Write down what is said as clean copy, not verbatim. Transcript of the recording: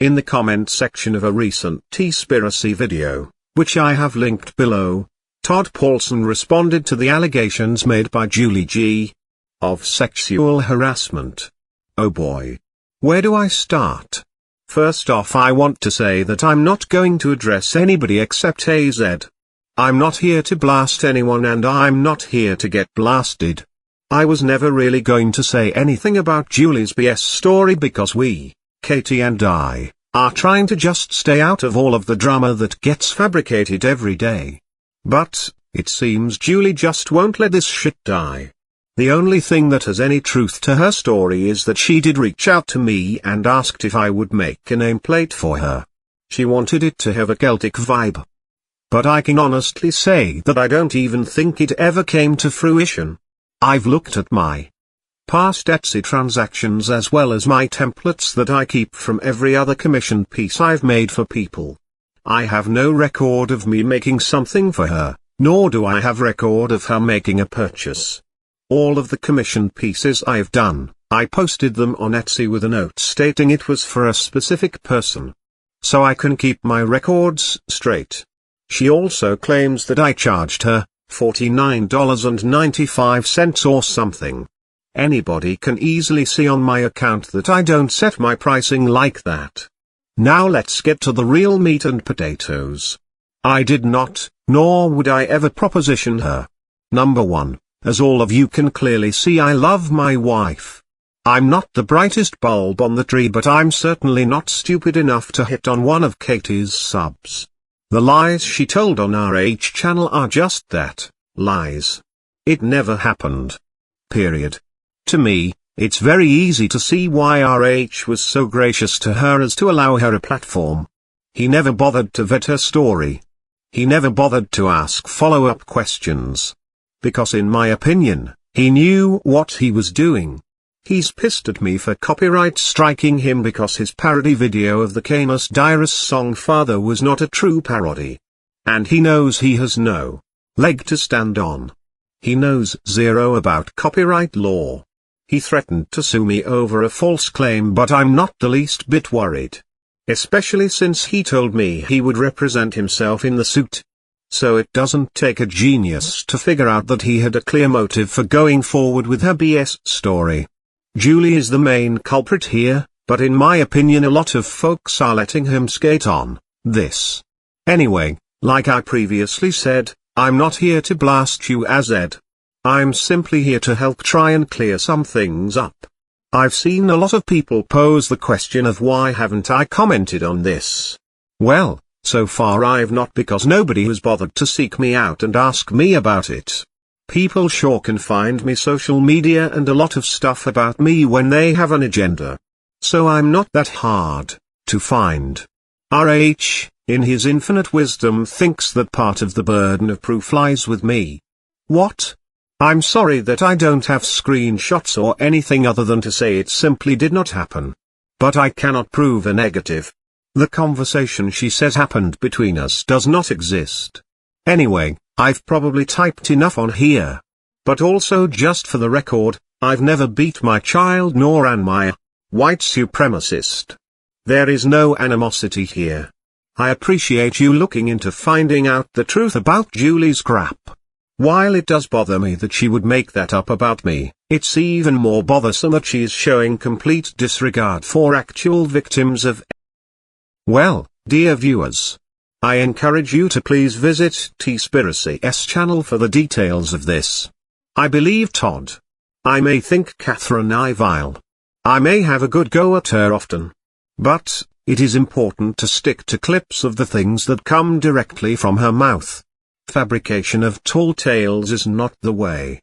In the comment section of a recent Teespiracy video, which I have linked below, Todd Paulson responded to the allegations made by Julie G. of sexual harassment. Oh boy. Where do I start? First off, I want to say that I'm not going to address anybody except AZ. I'm not here to blast anyone and I'm not here to get blasted. I was never really going to say anything about Julie's BS story because we, Katie and I, are trying to just stay out of all of the drama that gets fabricated every day. But, it seems Julie just won't let this shit die. The only thing that has any truth to her story is that she did reach out to me and asked if I would make a nameplate for her. She wanted it to have a Celtic vibe. But I can honestly say that I don't even think it ever came to fruition. I've looked at my past Etsy transactions as well as my templates that I keep from every other commissioned piece I've made for people. I have no record of me making something for her, nor do I have record of her making a purchase. All of the commissioned pieces I've done, I posted them on Etsy with a note stating it was for a specific person. So I can keep my records straight. She also claims that I charged her $49.95 or something. Anybody can easily see on my account that I don't set my pricing like that. Now let's get to the real meat and potatoes. I did not, nor would I ever proposition her. Number 1, as all of you can clearly see, I love my wife. I'm not the brightest bulb on the tree, but I'm certainly not stupid enough to hit on one of Katie's subs. The lies she told on our H channel are just that, lies. It never happened. Period. To me, it's very easy to see why RH was so gracious to her as to allow her a platform. He never bothered to vet her story. He never bothered to ask follow-up questions. Because in my opinion, he knew what he was doing. He's pissed at me for copyright striking him because his parody video of the Canis Dyrus song Father was not a true parody. And he knows he has no leg to stand on. He knows zero about copyright law. He threatened to sue me over a false claim, but I'm not the least bit worried. Especially since he told me he would represent himself in the suit. So it doesn't take a genius to figure out that he had a clear motive for going forward with her BS story. Julie is the main culprit here, but in my opinion a lot of folks are letting him skate on this. Anyway, like I previously said, I'm not here to blast you AZ. I'm simply here to help try and clear some things up. I've seen a lot of people pose the question of why haven't I commented on this. Well, so far I've not, because nobody has bothered to seek me out and ask me about it. People sure can find me social media and a lot of stuff about me when they have an agenda. So I'm not that hard to find. RH, in his infinite wisdom, thinks that part of the burden of proof lies with me. What? I'm sorry that I don't have screenshots or anything other than to say it simply did not happen. But I cannot prove a negative. The conversation she says happened between us does not exist. Anyway, I've probably typed enough on here. But also, just for the record, I've never beat my child nor am I a white supremacist. There is no animosity here. I appreciate you looking into finding out the truth about Julie's crap. While it does bother me that she would make that up about me, it's even more bothersome that she is showing complete disregard for actual victims of. Well, dear viewers, I encourage you to please visit Teespiracy's channel for the details of this. I believe Todd. I may think Catherine I vile. I may have a good go at her often. But, it is important to stick to clips of the things that come directly from her mouth. Fabrication of tall tales is not the way.